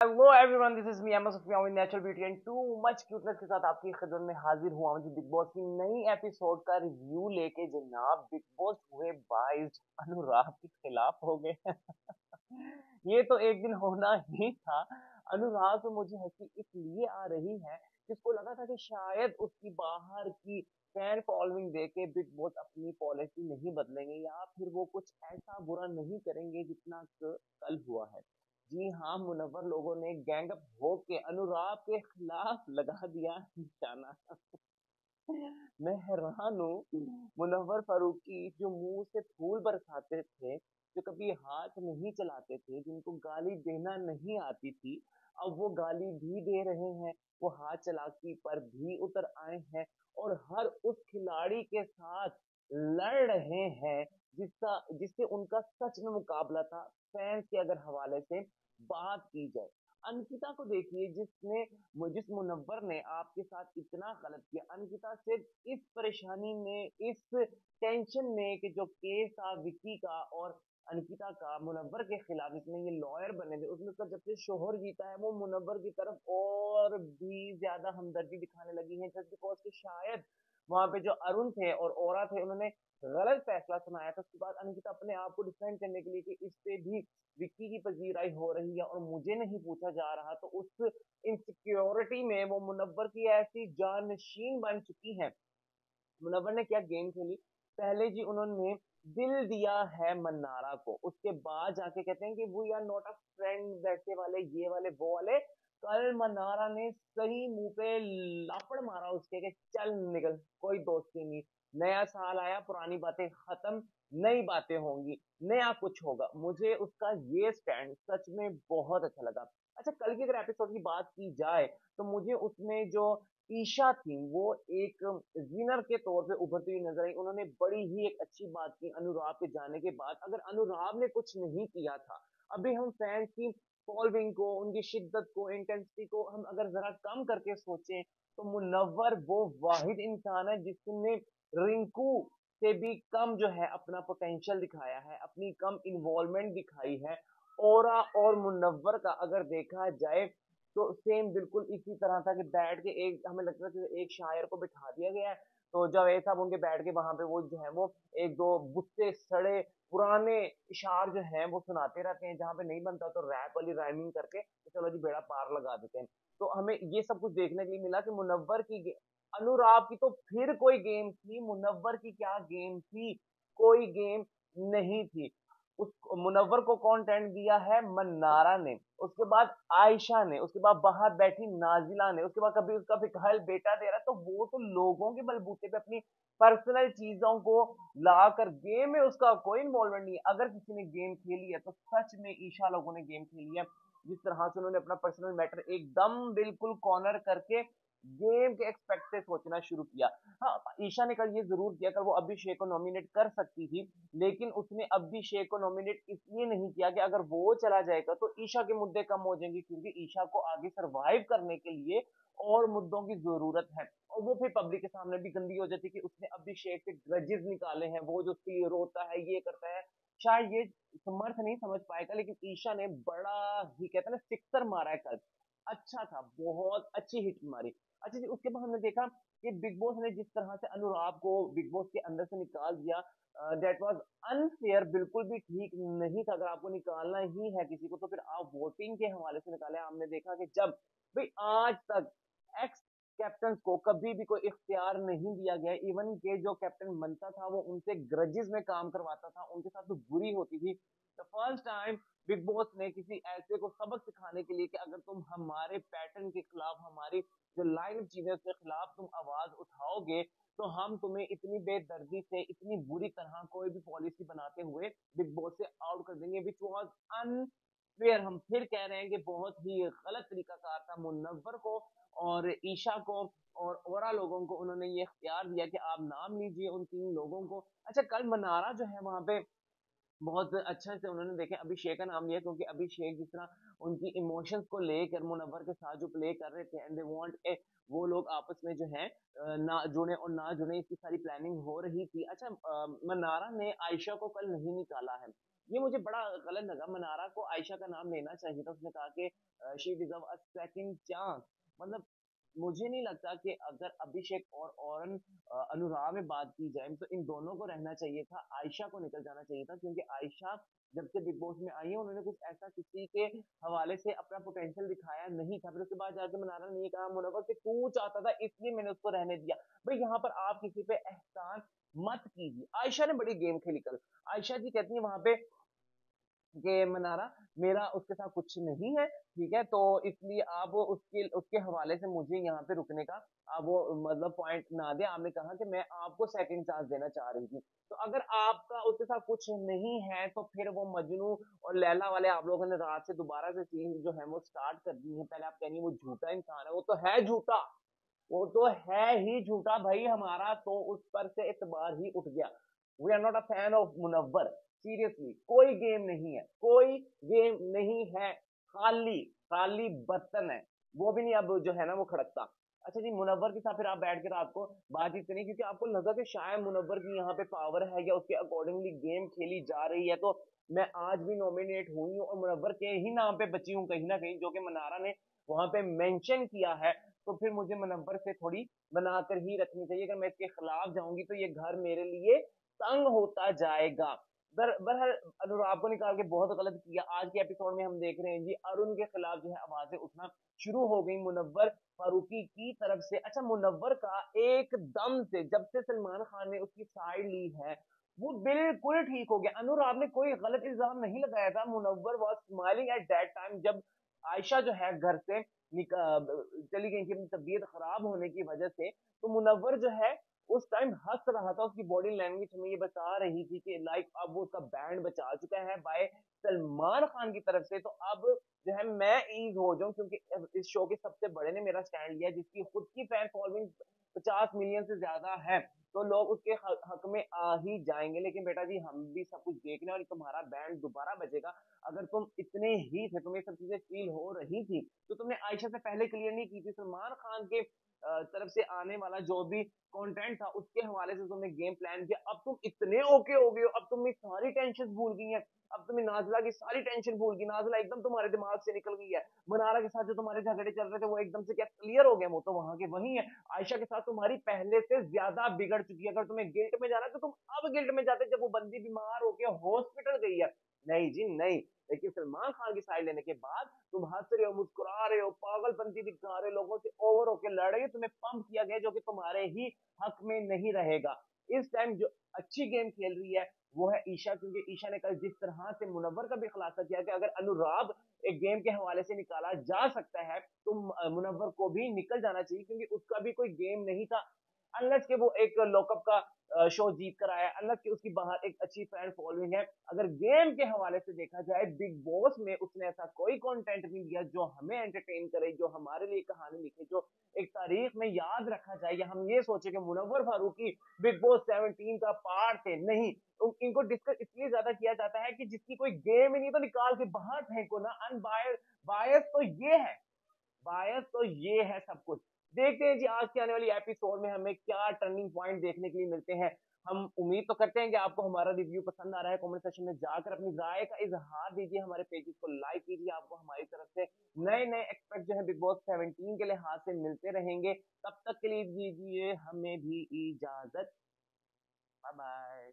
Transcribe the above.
Hello everyone, this is me M Sufiya with natural beauty and too much cuteness के साथ आपकी खिदमत में हाजिर हुआ हूँ जी बिग बॉस की नई एपिसोड का रिव्यू लेके। जनाब, बिग बॉस हुए बाइज्ड, अनुराग के खिलाफ हो गए। ये तो एक दिन होना ही था। अनुराग पे मुझे हंसी इसलिए आ रही है कि उसको लगा था कि शायद उसकी बाहर की फैन फॉलोइंग देख के बिग बॉस अपनी पॉलिसी नहीं बदलेंगे या फिर वो कुछ ऐसा बुरा नहीं करेंगे जितना कल हुआ है। जी हाँ, मुनव्वर लोगों ने गैंग अप होके अनुराग के खिलाफ लगा दिया निशाना। मैं हैरान हूँ। मुनव्वर फारूकी जो मुंह से फूल बरसाते थे, जो कभी हाथ नहीं चलाते थे, जिनको गाली देना नहीं आती थी, अब वो गाली भी दे रहे हैं। वो हाथ चलाकी पर भी उतर आए हैं और हर उस खिलाड़ी के साथ लड़ रहे हैं जिससे उनका सच में मुकाबला था। फैंस के अगर हवाले से बात की जाए, अंकिता को देखिए, जिस मुनव्वर ने आपके साथ इतना गलत किया। अंकिता सिर्फ इस परेशानी में, इस टेंशन में कि जो केस था विक्की का और अंकिता का मुनव्वर के खिलाफ, जिसमें ये लॉयर बने थे, उसमें उसका जब से शोहर जीता है वो मुनव्वर की तरफ और भी ज्यादा हमदर्दी दिखाने लगी है, जस्ट बिकॉज कि शायद वहां पे जो अरुण थे और ओरा थे, उन्होंने गलत फैसला सुनाया था। उसके बाद अंकिता अपने आप को डिफेंड करने के लिए कि इस पे भी विक्की की पजीराई हो रही है और मुझे नहीं पूछा जा रहा, तो उस इनसिक्योरिटी में वो मुनव्वर की ऐसी जानशीन बन चुकी है। मुनव्वर ने क्या गेम खेली। पहले जी उन्होंने दिल दिया है मन्नारा को, उसके बाद जाके कहते हैं कि we are not a friend, वैसे वाले, ये वाले, वो वाले। कल मन्नारा ने सही मुंह पे लापड़ मारा उसके कि चल निकल, कोई दोस्ती नहीं। नया साल आया, पुरानी बातें खत्म, नई बातें होंगी, नया कुछ होगा। मुझे उसका ये स्टैंड सच में बहुत अच्छा लगा। अच्छा, कल की अगर एपिसोड की बात की जाए तो मुझे उसमें जो ईशा थी वो एक विनर के तौर पे उभरती हुई नजर आई। उन्होंने बड़ी ही एक अच्छी बात की अनुराग के जाने के बाद। अगर अनुराग ने कुछ नहीं किया था, अभी हम फैंस की फॉलोइंग को, उनकी शिद्दत को, इंटेंसिटी को हम अगर जरा कम करके सोचें, तो मुनव्वर वो वाहिद इंसान है जिसने रिंकू से भी कम जो है अपना पोटेंशियल दिखाया है, अपनी कम इन्वॉल्वमेंट दिखाई है। ओरा और मुनव्वर का अगर देखा जाए तो सेम बिल्कुल इसी तरह था कि बैठ के एक, हमें लगता था कि एक शायर को बिठा दिया गया है, तो जावेद साहब उनके बैठ के वहां पे वो जो है वो एक दो बुस्से सड़े पुराने इशार जो हैं वो सुनाते रहते हैं, जहां पे नहीं बनता तो रैप वाली राइमिंग करके तो चलो जी बेड़ा पार लगा देते हैं। तो हमें ये सब कुछ देखने के लिए मिला कि मुनव्वर की अनुराग की तो फिर कोई गेम थी, मुनव्वर की क्या गेम थी? कोई गेम नहीं थी। उस मुनव्वर को कंटेंट दिया है मन्नारा ने, उसके बाद आयशा ने, उसके बाद बाहर बैठी नाजिला ने, उसके बाद कभी उसका फिलहाल बेटा दे रहा है। तो वो तो लोगों के बलबूते पे अपनी पर्सनल चीजों को लाकर, गेम में उसका कोई इन्वॉल्वमेंट नहीं है। अगर किसी ने गेम खेली है तो सच में ईशा लोगों ने गेम खेली है। जिस तरह से उन्होंने अपना पर्सनल मैटर एकदम बिल्कुल कॉर्नर करके गेम के एक्सपेक्ट से सोचना शुरू किया। हाँ, ईशा ने कल ये जरूर किया, कल वो अभिषेक को नॉमिनेट कर सकती थी, लेकिन उसने अभिषेक को नॉमिनेट इसलिए नहीं किया कि अगर वो चला जाएगा तो ईशा के मुद्दे कम हो जाएंगे, क्योंकि ईशा को आगे सरवाइव करने के लिए और मुद्दों की जरूरत है। और वो फिर पब्लिक के सामने भी गंदी हो जाती कि उसने अभिषेक से ग्रजेस निकाले हैं, वो जो उसके लिए रोता है, ये करता है। शायद ये समर्थ नहीं समझ पाएगा, लेकिन ईशा ने बड़ा ही, कहते हैं ना, सिक्सर मारा है कल। अच्छा था, बहुत अच्छी हिट मारी। अच्छा जी, उसके बाद हमने देखा कि बिग बॉस ने जिस तरह से अनुराग को बिग बॉस के अंदर से निकाल दिया, दैट वाज अनफेयर, बिल्कुल भी ठीक नहीं था। अगर आपको निकालना ही है किसी को तो फिर आप वोटिंग के हवाले से निकालें। हमने देखा कि जब भाई आज तक एक्स कैप्टन को कभी भी कोई इख्तियार नहीं दिया गया, इवन के जो कैप्टन बनता था वो उनसे ग्रजेस में काम करवाता था, उनके साथ तो बुरी होती थी। The first time big boss ने किसी ऐसे को सबक सिखाने के लिए कि अगर तुम हमारे पैटर्न के खिलाफ, हमारी जो लाइन ऑफ चीजें के खिलाफ तुम आवाज उठाओगे, तो हम तुम्हें इतनी बेदर्दी से, इतनी बुरी तरह कोई भी पॉलिसी बनाते हुए बिग बॉस से आउट कर देंगे, विच वॉज अनफेयर। हम फिर कह रहे हैं कि बहुत ही गलत तरीकाकार था। मुनव्वर को और ईशा को और ओरा लोगों को उन्होंने ये इख्तियार दिया कि आप नाम लीजिए उन तीन लोगों को। अच्छा, कल मनारा जो है वहां पे बहुत अच्छे से उन्होंने देखे अभिषेक का नाम लिया, क्योंकि अभिषेक जिस तरह उनकी इमोशंस को लेकर मुनव्वर के साथ जो प्ले कर रहे थे, एंड दे वांट ए, वो लोग आपस में जो है ना जुड़े और ना जुड़े, इसकी सारी प्लानिंग हो रही थी। अच्छा, मनारा ने आयशा को कल नहीं निकाला है। ये मुझे बड़ा गलत लगा। मनारा को आयशा का नाम लेना चाहिए था। उसने कहा कि she deserve a second chance. मतलब मुझे नहीं लगता कि अगर अभिषेक और औरन अनुराग में बात की जाए तो इन दोनों को रहना चाहिए था, आयशा को निकल जाना चाहिए था, क्योंकि आयशा जब से बिग बॉस में आई है उन्होंने कुछ ऐसा किसी के हवाले से अपना पोटेंशियल दिखाया नहीं था। फिर उसके बाद जाके मनारा ने ये कहा मुनव्वर कि तू चाहता था इसलिए मैंने उसको रहने दिया। भाई यहाँ पर आप किसी पे एहसान मत कीजिए। आयशा ने बड़ी गेम खेली कल। आयशा जी कहती है वहां पे कि मनारा मेरा उसके साथ कुछ नहीं है, ठीक है, तो इसलिए आप उसके उसके हवाले से मुझे यहाँ पे रुकने का आप वो मतलब पॉइंट ना दे। आपने कहा कि मैं आपको सेकंड चांस देना चाह रही थी। तो अगर आपका उसके साथ कुछ नहीं है तो फिर वो मजनू और लैला वाले आप लोगों ने रात से दोबारा से सीन जो है वो स्टार्ट कर दी है। पहले आप कहेंगे वो झूठा इंसान है, वो तो है झूठा, वो तो है ही झूठा भाई। हमारा तो उस पर से एतबार ही उठ गया। We are not a fan of Munawar. Seriously कोई गेम नहीं है, कोई गेम नहीं है, खाली खाली बर्तन है। वो भी नहीं अब जो है ना वो खड़कता। अच्छा जी, मुनव्वर के साथ फिर आप बैठ के रात को बातचीत करें क्योंकि आपको लगा कि शायद मुनव्वर की यहाँ पे पावर है या उसके अकॉर्डिंगली गेम खेली जा रही है, तो मैं आज भी नॉमिनेट हुई हूँ और मुनव्वर के ही नाम पे बची हूँ कहीं ना कहीं, जो कि मनारा ने वहां पे मेंशन किया है। तो फिर मुझे मुनव्वर से थोड़ी बनाकर ही रखनी चाहिए। अगर मैं इसके खिलाफ जाऊंगी तो ये घर मेरे लिए तंग होता जाएगा। बहरहाल अनुराग को निकाल के बहुत गलत किया। आज के एपिसोड में हम देख रहे हैं जी अरुण के खिलाफ जो है आवाजें उठना शुरू हो गई मुनव्वर फारूकी की तरफ से। अच्छा, मुनव्वर का एकदम से जब से सलमान खान ने उसकी साइड ली है वो बिल्कुल ठीक हो गया। अनुराग ने कोई गलत इल्जाम नहीं लगाया था। Munawar was smiling at that time जब आयशा जो है घर से चली गई थी अपनी तबीयत खराब होने की वजह से। तो मुनव्वर जो है उस टाइम हंस रहा था। उसकी बॉडी लैंग्वेज हमें ये बता रही थी कि लाइक अब वो उसका बैंड बचा चुका है बाय सलमान खान की तरफ से। तो अब जो है मैं ईज हो जाऊं क्योंकि इस शो के सबसे बड़े ने मेरा स्टैंड लिया जिसकी खुद की फैन फॉलोइंग 50 मिलियन से ज्यादा है, तो लोग उसके हक में आ ही जाएंगे। लेकिन बेटा जी हम भी सब कुछ देखने और तुम्हारा बैंड दोबारा बजेगा। अगर तुम इतने ही थे, तुम्हें सब चीजें फील हो रही थी, तो तुमने आयशा से पहले क्लियर नहीं की थी। सलमान खान के तरफ से आने वाला जो भी कंटेंट था उसके हवाले से तुमने गेम प्लान किया। अब तुम इतने ओके हो गए हो, अब तुम्हें सारी टेंशन भूल गई है। अब तुम्हें नाजला की सारी टेंशन भूल गई, नाजला एकदम तुम्हारे दिमाग से निकल गई है। मनारा के साथ जो तुम्हारे झगड़े चल रहे थे वो एकदम से क्या क्लियर हो गए, वो तो वहां के वही है। आयशा के साथ तुम्हारी पहले से ज्यादा बिगड़ चुकी है। अगर तुम्हें गिल्ट में जाना तो तुम अब गिल्ट में जाते जब वो बंदी बीमार होकर हॉस्पिटल गई है। नहीं जी नहीं। लेकिन सलमान खान की साइड लेने के बाद तुम हंस रहे हो, मुस्कुरा रहे हो, पागलपंती दिखा रहे हो, लोगों से ओवर होके लड़ रहे हो। तुम्हें पंप किया गया जो कि तुम्हारे ही हक में नहीं रहेगा। इस टाइम जो अच्छी गेम खेल रही है वो है ईशा, क्योंकि ईशा ने कल जिस तरह से मुनव्वर का भी खुलासा किया कि अगर अनुराग एक गेम के हवाले से निकाला जा सकता है तो मुनव्वर को भी निकल जाना चाहिए, क्योंकि उसका भी कोई गेम नहीं था। अनलेस के वो एक लॉकअप का शो जीत कर आया, अनलेस कि उसकी बाहर एक अच्छी फैन फॉलोइंग है। अगर गेम के हवाले से देखा जाए बिग बॉस में उसने ऐसा कोई कंटेंट नहीं दिया जो हमें एंटरटेन करे, जो हमारे लिए कहानी लिखे, जो एक तारीख में याद रखा जाए, या हम ये सोचे कि मुनव्वर फारूकी बिग बॉस 17 का पार्ट थे। नहीं, इनको डिस्कस इसलिए ज्यादा किया जाता है कि जिसकी कोई गेम ही नहीं तो निकाल के बाहर फेंको ना। अनबायस बायस तो ये है, बायस तो ये है सब कुछ। देखते हैं जी आज के आने वाली एपिसोड में हमें क्या टर्निंग पॉइंट देखने के लिए मिलते हैं। हम उम्मीद तो करते हैं कि आपको हमारा रिव्यू पसंद आ रहा है। कमेंट सेक्शन में जाकर अपनी राय का इजहार दीजिए, हमारे पेजेस को लाइक कीजिए। आपको हमारी तरफ से नए नए एक्सपेक्ट जो है बिग बॉस 17 के लिहाज से मिलते रहेंगे। तब तक के लिए दीजिए हमें भी इजाजत। Bye bye.